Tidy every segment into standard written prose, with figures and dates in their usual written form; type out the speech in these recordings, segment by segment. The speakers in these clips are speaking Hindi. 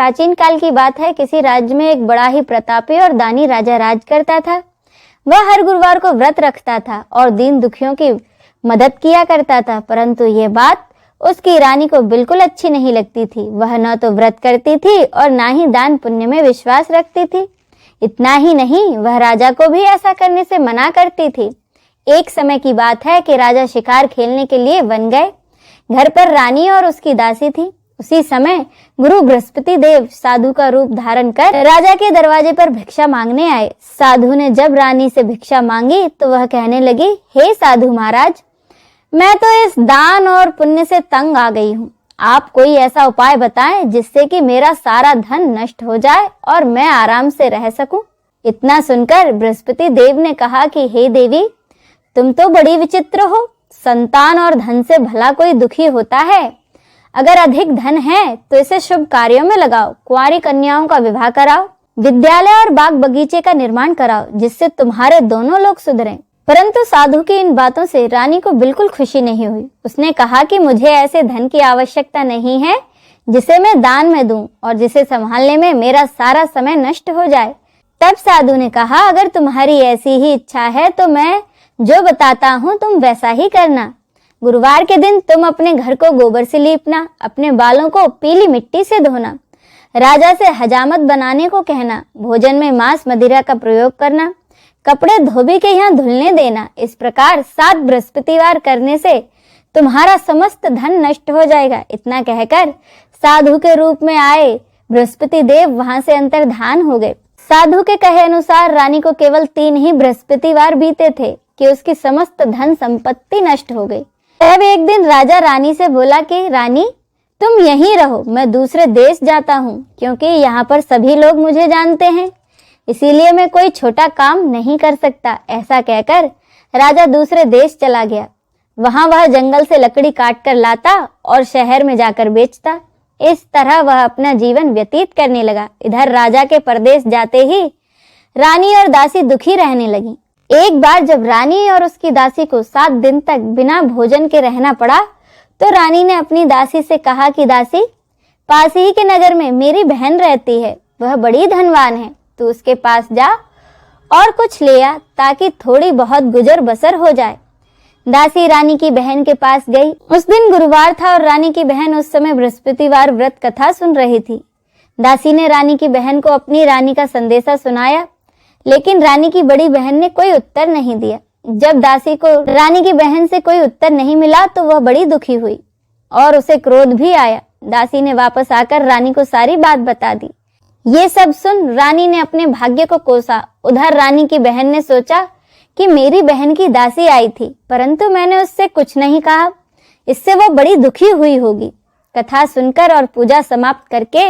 प्राचीन काल की बात है। किसी राज्य में एक बड़ा ही प्रतापी और दानी राजा राज करता था। वह हर गुरुवार को व्रत रखता था और दीन दुखियों की मदद किया करता था, परंतु ये बात उसकी रानी को बिल्कुल अच्छी नहीं लगती थी। वह न तो व्रत करती थी और ना ही दान पुण्य में विश्वास रखती थी। इतना ही नहीं, वह राजा को भी ऐसा करने से मना करती थी। एक समय की बात है कि राजा शिकार खेलने के लिए वन गए। घर पर रानी और उसकी दासी थी। उसी समय गुरु बृहस्पति देव साधु का रूप धारण कर राजा के दरवाजे पर भिक्षा मांगने आए। साधु ने जब रानी से भिक्षा मांगी तो वह कहने लगी, हे साधु महाराज, मैं तो इस दान और पुण्य से तंग आ गई हूँ। आप कोई ऐसा उपाय बताएं जिससे कि मेरा सारा धन नष्ट हो जाए और मैं आराम से रह सकूं। इतना सुनकर बृहस्पति देव ने कहा कि हे देवी, तुम तो बड़ी विचित्र हो। संतान और धन से भला कोई दुखी होता है? अगर अधिक धन है तो इसे शुभ कार्यों में लगाओ, कुंवारी कन्याओं का विवाह कराओ, विद्यालय और बाग बगीचे का निर्माण कराओ, जिससे तुम्हारे दोनों लोग सुधरें। परंतु साधु की इन बातों से रानी को बिल्कुल खुशी नहीं हुई। उसने कहा कि मुझे ऐसे धन की आवश्यकता नहीं है जिसे मैं दान में दूं और जिसे संभालने में मेरा सारा समय नष्ट हो जाए। तब साधु ने कहा, अगर तुम्हारी ऐसी ही इच्छा है तो मैं जो बताता हूँ तुम वैसा ही करना। गुरुवार के दिन तुम अपने घर को गोबर से लीपना, अपने बालों को पीली मिट्टी से धोना, राजा से हजामत बनाने को कहना, भोजन में मांस मदिरा का प्रयोग करना, कपड़े धोबी के यहाँ धुलने देना। इस प्रकार 7 बृहस्पतिवार करने से तुम्हारा समस्त धन नष्ट हो जाएगा। इतना कहकर साधु के रूप में आए बृहस्पति देव वहां से अंतर्धान हो गए। साधु के कहे अनुसार रानी को केवल 3 ही बृहस्पतिवार बीते थे कि उसकी समस्त धन संपत्ति नष्ट हो गई। तब एक दिन राजा रानी से बोला कि रानी, तुम यहीं रहो, मैं दूसरे देश जाता हूँ, क्योंकि यहाँ पर सभी लोग मुझे जानते हैं, इसीलिए मैं कोई छोटा काम नहीं कर सकता। ऐसा कहकर राजा दूसरे देश चला गया। वहां वह जंगल से लकड़ी काट कर लाता और शहर में जाकर बेचता। इस तरह वह अपना जीवन व्यतीत करने लगा। इधर राजा के परदेश जाते ही रानी और दासी दुखी रहने लगी। एक बार जब रानी और उसकी दासी को 7 दिन तक बिना भोजन के रहना पड़ा तो रानी ने अपनी दासी से कहा कि दासी, पास ही के नगर में मेरी बहन रहती है, वह बड़ी धनवान है, तू उसके पास जा और कुछ ले आ ताकि थोड़ी बहुत गुजर बसर हो जाए। दासी रानी की बहन के पास गई। उस दिन गुरुवार था और रानी की बहन उस समय बृहस्पतिवार व्रत कथा सुन रही थी। दासी ने रानी की बहन को अपनी रानी का संदेशा सुनाया, लेकिन रानी की बड़ी बहन ने कोई उत्तर नहीं दिया। जब दासी को रानी की बहन से कोई उत्तर नहीं मिला तो वह बड़ी दुखी हुई और उसे क्रोध भी आया। दासी ने वापस आकर रानी को सारी बात बता दी। ये सब सुन रानी ने अपने भाग्य को कोसा। उधर रानी की बहन ने सोचा कि मेरी बहन की दासी आई थी, परंतु मैंने उससे कुछ नहीं कहा, इससे वह बड़ी दुखी हुई होगी। कथा सुनकर और पूजा समाप्त करके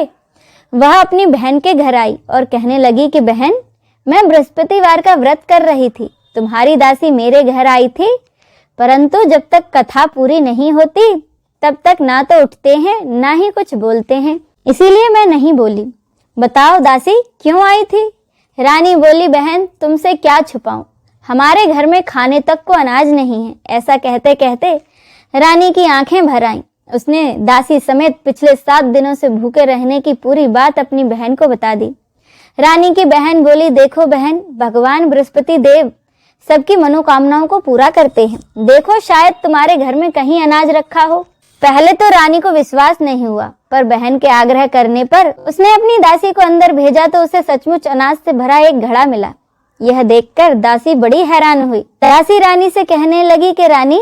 वह अपनी बहन के घर आई और कहने लगी कि बहन, मैं बृहस्पतिवार का व्रत कर रही थी, तुम्हारी दासी मेरे घर आई थी, परंतु जब तक कथा पूरी नहीं होती तब तक ना तो उठते हैं ना ही कुछ बोलते हैं, इसीलिए मैं नहीं बोली। बताओ दासी क्यों आई थी? रानी बोली, बहन तुमसे क्या छुपाऊं, हमारे घर में खाने तक को अनाज नहीं है। ऐसा कहते कहते रानी की आंखें भर आईं। उसने दासी समेत पिछले 7 दिनों से भूखे रहने की पूरी बात अपनी बहन को बता दी। रानी की बहन बोली, देखो बहन, भगवान बृहस्पति देव सबकी मनोकामनाओं को पूरा करते हैं। देखो शायद तुम्हारे घर में कहीं अनाज रखा हो। पहले तो रानी को विश्वास नहीं हुआ, पर बहन के आग्रह करने पर उसने अपनी दासी को अंदर भेजा तो उसे सचमुच अनाज से भरा एक घड़ा मिला। यह देखकर दासी बड़ी हैरान हुई। दासी रानी से कहने लगी कि रानी,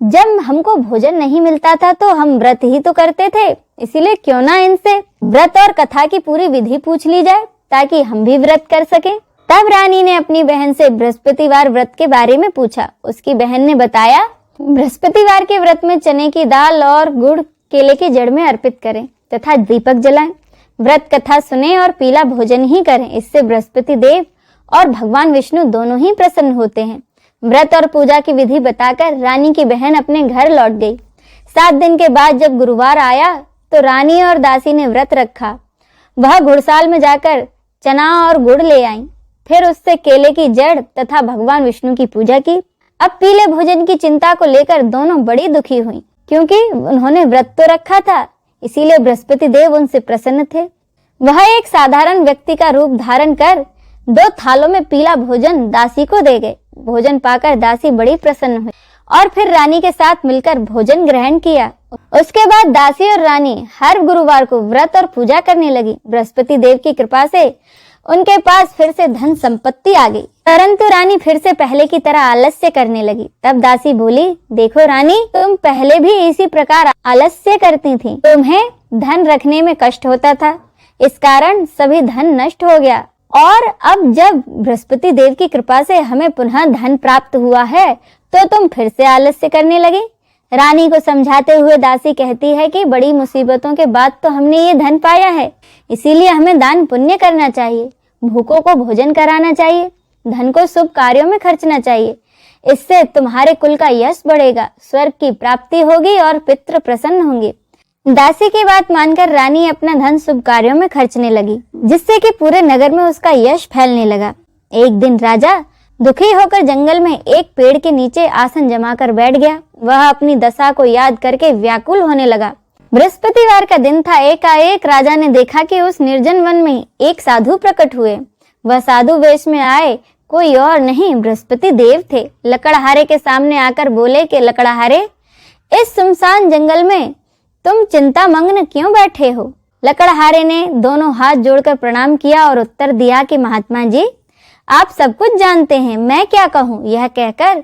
जब हमको भोजन नहीं मिलता था तो हम व्रत ही तो करते थे, इसीलिए क्यों ना इनसे व्रत और कथा की पूरी विधि पूछ ली जाए ताकि हम भी व्रत कर सकें। तब रानी ने अपनी बहन से बृहस्पतिवार व्रत के बारे में पूछा। उसकी बहन ने बताया, बृहस्पतिवार के व्रत में चने की दाल और गुड़ केले की जड़ में अर्पित करें तथा दीपक जलाएं, व्रत कथा सुने और पीला भोजन ही करें। इससे बृहस्पति देव और भगवान विष्णु दोनों ही प्रसन्न होते हैं। व्रत और पूजा की विधि बताकर रानी की बहन अपने घर लौट गई। 7 दिन के बाद जब गुरुवार आया तो रानी और दासी ने व्रत रखा। वह घुड़साल में जाकर चना और गुड़ ले आई, फिर उससे केले की जड़ तथा भगवान विष्णु की पूजा की। अब पीले भोजन की चिंता को लेकर दोनों बड़ी दुखी हुई, क्योंकि उन्होंने व्रत तो रखा था, इसीलिए बृहस्पति देव उनसे प्रसन्न थे। वह एक साधारण व्यक्ति का रूप धारण कर 2 थालों में पीला भोजन दासी को दे गए। भोजन पाकर दासी बड़ी प्रसन्न हुई और फिर रानी के साथ मिलकर भोजन ग्रहण किया। उसके बाद दासी और रानी हर गुरुवार को व्रत और पूजा करने लगी। बृहस्पति देव की कृपा से उनके पास फिर से धन संपत्ति आ गई, परंतु रानी फिर से पहले की तरह आलस्य करने लगी। तब दासी बोली, देखो रानी, तुम पहले भी इसी प्रकार आलस्य करती थी। तुम्हें धन रखने में कष्ट होता था, इस कारण सभी धन नष्ट हो गया, और अब जब बृहस्पति देव की कृपा से हमें पुनः धन प्राप्त हुआ है तो तुम फिर से आलस्य करने लगे। रानी को समझाते हुए दासी कहती है कि बड़ी मुसीबतों के बाद तो हमने ये धन पाया है, इसीलिए हमें दान पुण्य करना चाहिए, भूखों को भोजन कराना चाहिए, धन को शुभ कार्यों में खर्चना चाहिए। इससे तुम्हारे कुल का यश बढ़ेगा, स्वर्ग की प्राप्ति होगी और पितृ प्रसन्न होंगे। दासी की बात मानकर रानी अपना धन शुभ कार्यों में खर्चने लगी, जिससे कि पूरे नगर में उसका यश फैलने लगा। एक दिन राजा दुखी होकर जंगल में एक पेड़ के नीचे आसन जमाकर बैठ गया। वह अपनी दशा को याद करके व्याकुल होने लगा। बृहस्पतिवार का दिन था। एकाएक राजा ने देखा कि उस निर्जन वन में एक साधु प्रकट हुए। वह साधु वेश में आए कोई और नहीं, बृहस्पति देव थे। लकड़हारे के सामने आकर बोले कि लकड़हारे, इस सुनसान जंगल में तुम चिंतामग्न क्यों बैठे हो? लकड़हारे ने दोनों हाथ जोड़कर प्रणाम किया और उत्तर दिया कि महात्मा जी, आप सब कुछ जानते हैं, मैं क्या कहूँ। यह कहकर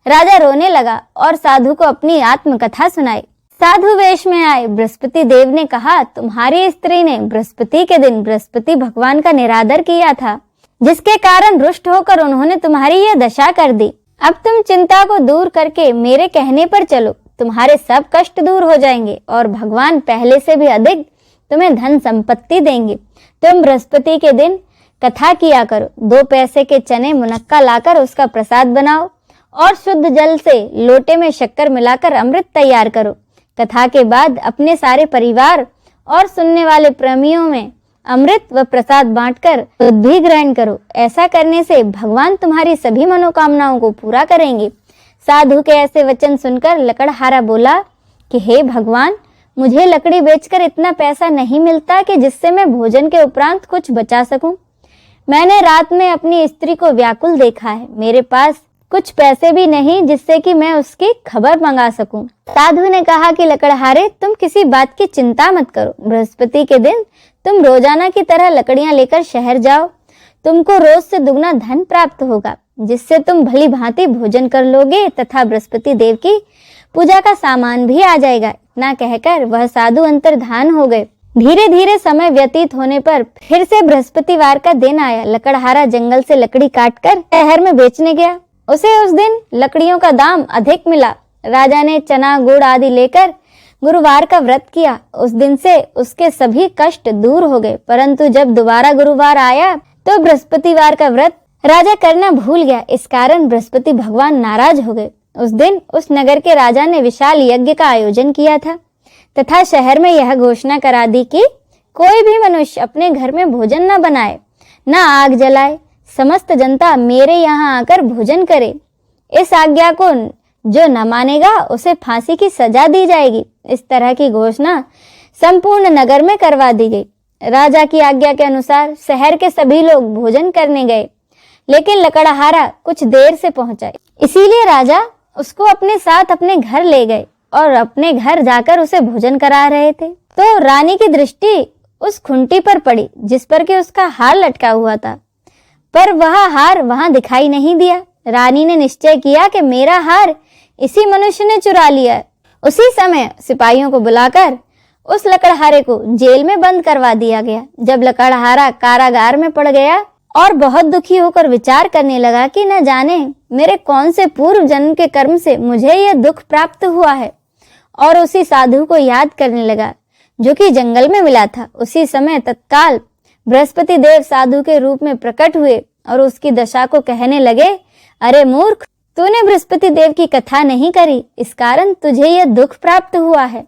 राजा रोने लगा और साधु को अपनी आत्मकथा सुनाई। साधु वेश में आए बृहस्पति देव ने कहा, तुम्हारी स्त्री ने बृहस्पति के दिन बृहस्पति भगवान का निरादर किया था, जिसके कारण रुष्ट होकर उन्होंने तुम्हारी यह दशा कर दी। अब तुम चिंता को दूर करके मेरे कहने पर चलो, तुम्हारे सब कष्ट दूर हो जाएंगे और भगवान पहले से भी अधिक तुम्हें धन संपत्ति देंगे। तुम बृहस्पति के दिन कथा किया करो, 2 पैसे के चने मुनक्का लाकर उसका प्रसाद बनाओ और शुद्ध जल से लोटे में शक्कर मिलाकर अमृत तैयार करो। कथा के बाद अपने सारे परिवार और सुनने वाले प्रेमियों में अमृत व प्रसाद बांटकर दूध भी ग्रहण करो। ऐसा करने से भगवान तुम्हारी सभी मनोकामनाओं को पूरा करेंगे। साधु के ऐसे वचन सुनकर लकड़हारा बोला कि हे भगवान, मुझे लकड़ी बेचकर इतना पैसा नहीं मिलता कि जिससे मैं भोजन के उपरांत कुछ बचा सकूं। मैंने रात में अपनी स्त्री को व्याकुल देखा है, मेरे पास कुछ पैसे भी नहीं जिससे कि मैं उसकी खबर मंगा सकूं। साधु ने कहा कि लकड़हारे, तुम किसी बात की चिंता मत करो। बृहस्पति के दिन तुम रोजाना की तरह लकड़ियां लेकर शहर जाओ, तुमको रोज से दुगना धन प्राप्त होगा, जिससे तुम भली भांति भोजन कर लोगे तथा बृहस्पति देव की पूजा का सामान भी आ जाएगा। इतना कहकर वह साधु अंतर्धान हो गए। धीरे धीरे समय व्यतीत होने पर फिर से बृहस्पतिवार का दिन आया। लकड़हारा जंगल से लकड़ी काटकर शहर में बेचने गया। उसे उस दिन लकड़ियों का दाम अधिक मिला। राजा ने चना गुड़ आदि लेकर गुरुवार का व्रत किया। उस दिन से उसके सभी कष्ट दूर हो गए। परंतु जब दोबारा गुरुवार आया तो बृहस्पतिवार का व्रत राजा करना भूल गया। इस कारण बृहस्पति भगवान नाराज हो गए। उस दिन उस नगर के राजा ने विशाल यज्ञ का आयोजन किया था तथा शहर में यह घोषणा करा दी कि कोई भी मनुष्य अपने घर में भोजन न बनाए, न आग जलाए, समस्त जनता मेरे यहाँ आकर भोजन करे। इस आज्ञा को जो न मानेगा उसे फांसी की सजा दी जाएगी। इस तरह की घोषणा संपूर्ण नगर में करवा दी गई। राजा की आज्ञा के अनुसार शहर के सभी लोग भोजन करने गए, लेकिन लकड़हारा कुछ देर से पहुंचा, इसीलिए राजा उसको अपने साथ अपने घर ले गए और अपने घर जाकर उसे भोजन करा रहे थे। तो रानी की दृष्टि उस खुंटी पर पड़ी जिस पर कि उसका हार लटका हुआ था, पर वह हार वहां दिखाई नहीं दिया। रानी ने निश्चय किया कि मेरा हार इसी मनुष्य ने चुरा लिया है। उसी समय सिपाहियों को बुलाकर उस लकड़हारे को जेल में बंद करवा दिया गया। जब लकड़हारा कारागार में पड़ गया और बहुत दुखी होकर विचार करने लगा कि न जाने मेरे कौन से पूर्व जन्म के कर्म से मुझे यह दुख प्राप्त हुआ है, और उसी साधु को याद करने लगा जो कि जंगल में मिला था। उसी समय तत्काल बृहस्पति देव साधु के रूप में प्रकट हुए और उसकी दशा को कहने लगे, अरे मूर्ख, तूने बृहस्पति देव की कथा नहीं करी, इस कारण तुझे यह दुख प्राप्त हुआ है।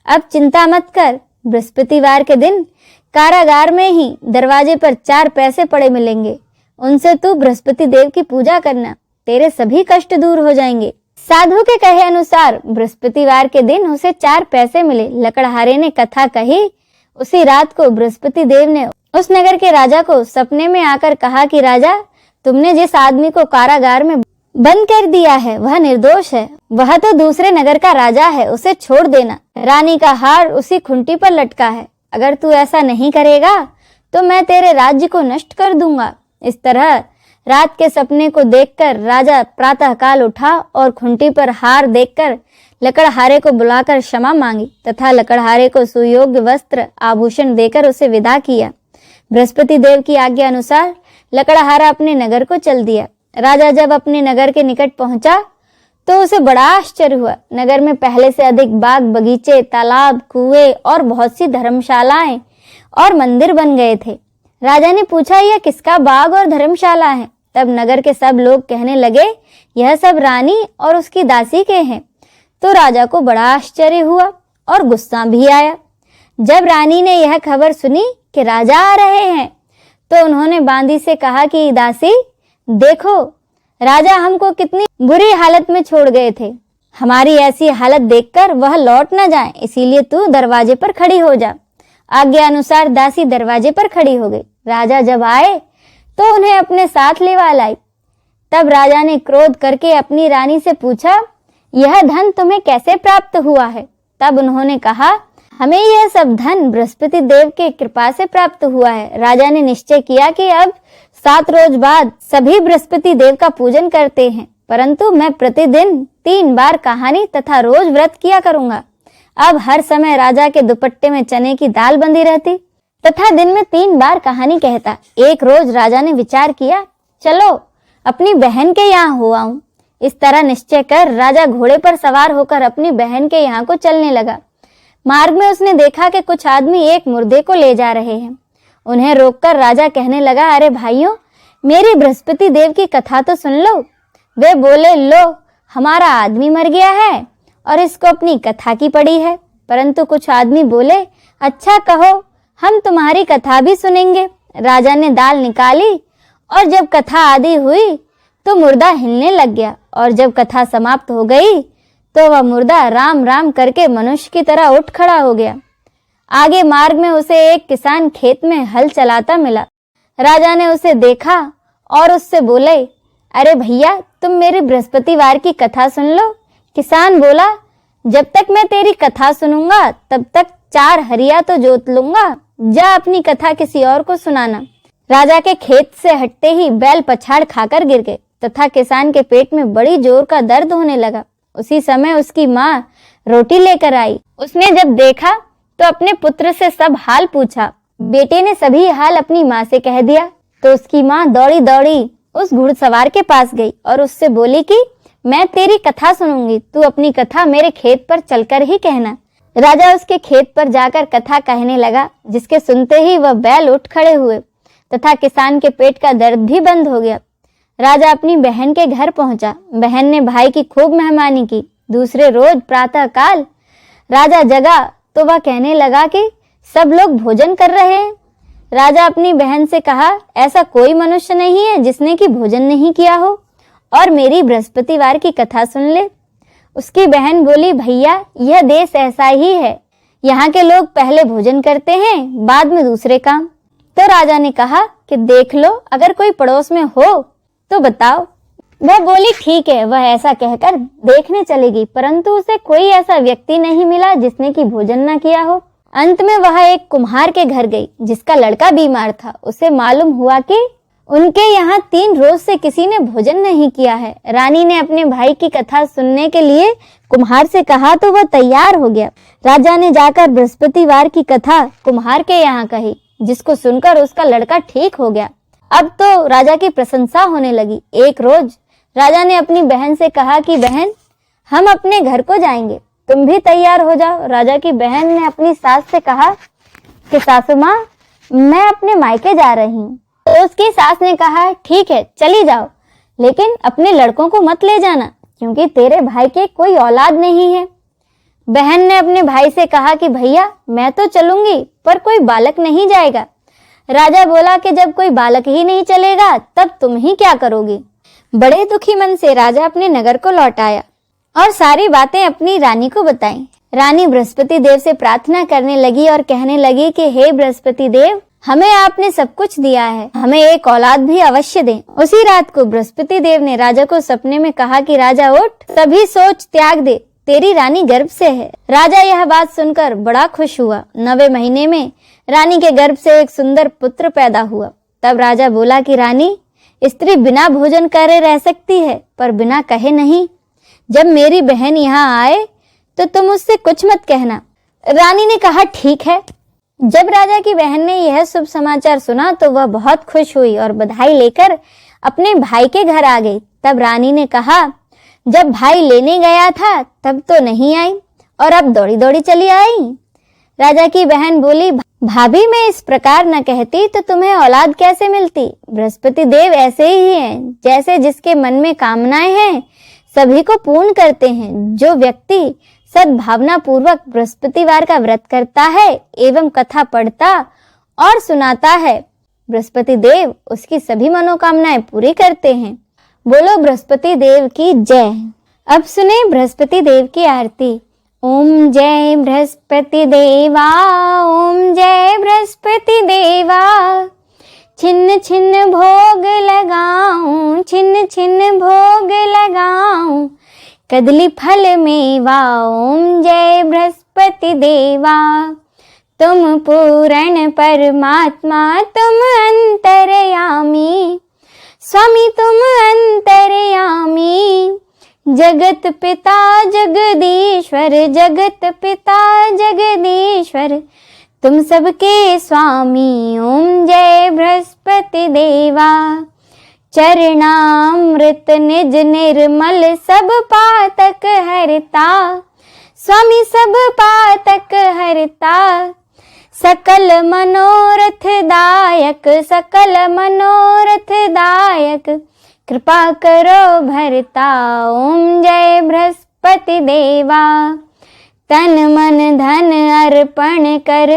अब चिंता मत कर, बृहस्पतिवार के दिन कारागार में ही दरवाजे पर 4 पैसे पड़े मिलेंगे, उनसे तू बृहस्पति देव की पूजा करना, तेरे सभी कष्ट दूर हो जाएंगे। साधु के कहे अनुसार बृहस्पतिवार के दिन उसे 4 पैसे मिले। लकड़हारे ने कथा कही उसी रात को बृहस्पति देव ने उस नगर के राजा को सपने में आकर कहा कि राजा, तुमने जिस आदमी को कारागार में बंद कर दिया है वह निर्दोष है, वह तो दूसरे नगर का राजा है, उसे छोड़ देना। रानी का हार उसी खुंटी पर लटका है, अगर तू ऐसा नहीं करेगा तो मैं तेरे राज्य को नष्ट कर दूंगा। इस तरह रात के सपने को देखकर राजा प्रातःकाल उठा और खुंटी पर हार देखकर लकड़हारे को बुलाकर क्षमा मांगी तथा लकड़हारे को सुयोग्य वस्त्र आभूषण देकर उसे विदा किया। बृहस्पति देव की आज्ञा अनुसार लकड़हारा अपने नगर को चल दिया। राजा जब अपने नगर के निकट पहुंचा तो उसे बड़ा आश्चर्य हुआ। नगर में पहले से अधिक बाग बगीचे, तालाब, कुएं और बहुत सी धर्मशालाएं और मंदिर बन गए थे। राजा ने पूछा, यह किसका बाग और धर्मशाला है? तब नगर के सब लोग कहने लगे, यह सब रानी और उसकी दासी के हैं। तो राजा को बड़ा आश्चर्य हुआ और गुस्सा भी आया। जब रानी ने यह खबर सुनी कि राजा आ रहे हैं तो उन्होंने बांदी से कहा कि दासी, देखो राजा हमको कितनी बुरी हालत में छोड़ गए थे, हमारी ऐसी हालत देखकर वह लौट न जाए, इसीलिए तू दरवाजे पर खड़ी हो जा। आज्ञा अनुसार दासी दरवाजे पर खड़ी हो गई। राजा जब आए तो उन्हें अपने साथ लेवा लाई। तब राजा ने क्रोध करके अपनी रानी से पूछा, यह धन तुम्हें कैसे प्राप्त हुआ है? तब उन्होंने कहा, हमें यह सब धन बृहस्पति देव के कृपा से प्राप्त हुआ है। राजा ने निश्चय किया कि अब 7 रोज बाद सभी बृहस्पति देव का पूजन करते हैं, परंतु मैं प्रतिदिन 3 बार कहानी तथा रोज व्रत किया करूंगा। अब हर समय राजा के दुपट्टे में चने की दाल बंधी रहती तथा दिन में 3 बार कहानी कहता। एक रोज राजा ने विचार किया, चलो अपनी बहन के यहाँ हो आऊं। इस तरह निश्चय कर राजा घोड़े पर सवार होकर अपनी बहन के यहाँ को चलने लगा। मार्ग में उसने देखा कि कुछ आदमी एक मुर्दे को ले जा रहे हैं। उन्हें रोककर राजा कहने लगा, अरे भाइयों, मेरी बृहस्पति देव की कथा तो सुन लो। वे बोले, लो हमारा आदमी मर गया है और इसको अपनी कथा की पड़ी है। परंतु कुछ आदमी बोले, अच्छा कहो, हम तुम्हारी कथा भी सुनेंगे। राजा ने दाल निकाली और जब कथा आदि हुई तो मुर्दा हिलने लग गया और जब कथा समाप्त हो गई तो वह मुर्दा राम राम करके मनुष्य की तरह उठ खड़ा हो गया। आगे मार्ग में उसे एक किसान खेत में हल चलाता मिला। राजा ने उसे देखा और उससे बोले, अरे भैया, तुम मेरी बृहस्पतिवार की कथा सुन लो। किसान बोला, जब तक मैं तेरी कथा सुनूंगा तब तक 4 हरिया तो जोत लूंगा, जा अपनी कथा किसी और को सुनाना। राजा के खेत से हटते ही बैल पछाड़ खाकर गिर गए तथा किसान के पेट में बड़ी जोर का दर्द होने लगा। उसी समय उसकी माँ रोटी लेकर आई। उसने जब देखा तो अपने पुत्र से सब हाल पूछा। बेटे ने सभी हाल अपनी माँ से कह दिया तो उसकी माँ दौड़ी दौड़ी उस घुड़सवार के पास गई और उससे बोली कि मैं तेरी कथा सुनूंगी, तू अपनी कथा मेरे खेत पर चलकर ही कहना। राजा उसके खेत पर जाकर कथा कहने लगा, जिसके सुनते ही वह बैल उठ खड़े हुए तथा किसान के पेट का दर्द भी बंद हो गया। राजा अपनी बहन के घर पहुंचा। बहन ने भाई की खूब मेहमानी की। दूसरे रोज प्रातः काल राजा जगा तो वह कहने लगा कि सब लोग भोजन कर रहे हैं। राजा अपनी बहन से कहा, ऐसा कोई मनुष्य नहीं है जिसने कि भोजन नहीं किया हो और मेरी बृहस्पतिवार की कथा सुन ले। उसकी बहन बोली, भैया, यह देश ऐसा ही है, यहाँ के लोग पहले भोजन करते हैं, बाद में दूसरे काम। तो राजा ने कहा कि देख लो, अगर कोई पड़ोस में हो तो बताओ। वह बोली, ठीक है। वह ऐसा कहकर देखने चलेगी, परंतु उसे कोई ऐसा व्यक्ति नहीं मिला जिसने कि भोजन न किया हो। अंत में वह एक कुम्हार के घर गई जिसका लड़का बीमार था। उसे मालूम हुआ कि उनके यहाँ 3 रोज से किसी ने भोजन नहीं किया है। रानी ने अपने भाई की कथा सुनने के लिए कुम्हार से कहा तो वह तैयार हो गया। राजा ने जाकर बृहस्पतिवार की कथा कुम्हार के यहाँ कही, जिसको सुनकर उसका लड़का ठीक हो गया। अब तो राजा की प्रशंसा होने लगी। एक रोज राजा ने अपनी बहन से कहा कि बहन, हम अपने घर को जाएंगे, तुम भी तैयार हो जाओ। राजा की बहन ने अपनी सास से कहा कि सासू माँ, मैं अपने मायके जा रही हूँ। तो उसकी सास ने कहा, ठीक है, चली जाओ, लेकिन अपने लड़कों को मत ले जाना, क्योंकि तेरे भाई के कोई औलाद नहीं है। बहन ने अपने भाई से कहा कि भैया, मैं तो चलूंगी, पर कोई बालक नहीं जाएगा। राजा बोला कि जब कोई बालक ही नहीं चलेगा तब तुम ही क्या करोगी। बड़े दुखी मन से राजा अपने नगर को लौट आया और सारी बातें अपनी रानी को बताई। रानी बृहस्पति देव से प्रार्थना करने लगी और कहने लगी कि हे बृहस्पति देव, हमें आपने सब कुछ दिया है, हमें एक औलाद भी अवश्य दें। उसी रात को बृहस्पति देव ने राजा को सपने में कहा कि राजा उठ, सभी सोच त्याग दे, तेरी रानी गर्भ से है। राजा यह बात सुनकर बड़ा खुश हुआ। 9वें महीने में रानी के गर्भ से एक सुंदर पुत्र पैदा हुआ। तब राजा बोला कि रानी, स्त्री बिना भोजन करे रह सकती है, पर बिना कहे नहीं। जब मेरी बहन यहाँ आए तो तुम उससे कुछ मत कहना। रानी ने कहा ठीक है। जब राजा की बहन ने यह शुभ समाचार सुना तो वह बहुत खुश हुई और बधाई लेकर अपने भाई के घर आ गई। तब रानी ने कहा, जब भाई लेने गया था तब तो नहीं आई और अब दौड़ी दौड़ी चली आई। राजा की बहन बोली, भाभी मैं इस प्रकार न कहती तो तुम्हें औलाद कैसे मिलती। बृहस्पति देव ऐसे ही हैं, जैसे जिसके मन में कामनाएं हैं सभी को पूर्ण करते हैं। जो व्यक्ति सद्भावना पूर्वक बृहस्पतिवार का व्रत करता है एवं कथा पढ़ता और सुनाता है, बृहस्पति देव उसकी सभी मनोकामनाएं पूरी करते हैं। बोलो बृहस्पति देव की जय। अब सुने बृहस्पति देव की आरती। ओम जय बृहस्पति देवा, ओम जय बृहस्पति देवा, छिन्न छिन्न भोग लगाऊं, छिन्न छिन्न भोग लगाऊं, कदली फल मेवा। ओम जय बृहस्पति देवा, तुम पूर्ण परमात्मा, तुम अंतर्यामी, स्वामी तुम अंतर्यामी, जगत पिता जगदीश्वर, जगत पिता जगदीश्वर, तुम सबके स्वामी। ओम जय बृहस्पति देवा, चरणामृत निज निर्मल, सब पातक हरता, स्वामी सब पातक हरता, सकल मनोरथ दायक, सकल मनोरथ दायक, कृपा करो भरता। ओम जय बृहस्पति देवा, तन मन धन अर्पण कर,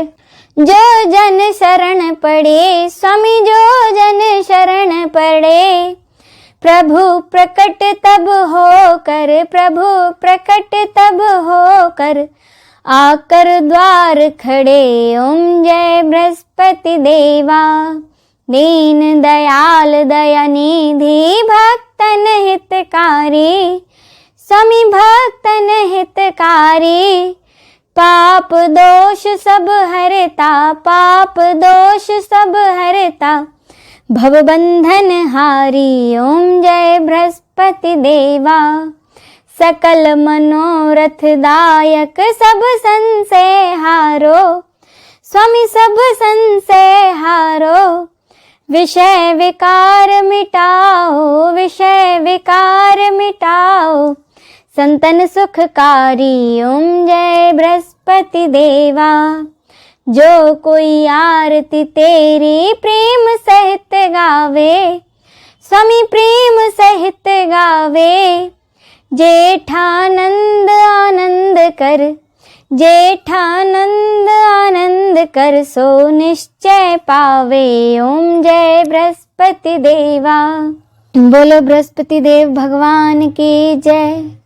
जो जन शरण पड़े, स्वामी जो जन शरण पड़े, प्रभु प्रकट तब हो कर, प्रभु प्रकट तब हो कर, आकर द्वार खड़े। ओम जय बृहस्पति देवा, दीन दयाल दयानिधि, भक्तन हितकारी, स्वामी भक्तन हितकारी, पाप दोष सब हरता, पाप दोष सब हरता, भवबंधन हारी। ओम जय बृहस्पति देवा, सकल मनोरथ दायक, सब संशय हारो, स्वामी सब संशय हारो, विषय विकार मिटाओ, विषय विकार मिटाओ, संतन सुखकारी। ओम जय बृहस्पति देवा, जो कोई आरती तेरी प्रेम सहित गावे, स्वामी प्रेम सहित गावे, जेठानंद आनंद कर, जेठानंद आनंद कर, सो निश्चय पावे। ओम जय बृहस्पति देवा। बोलो बृहस्पति देव भगवान की जय।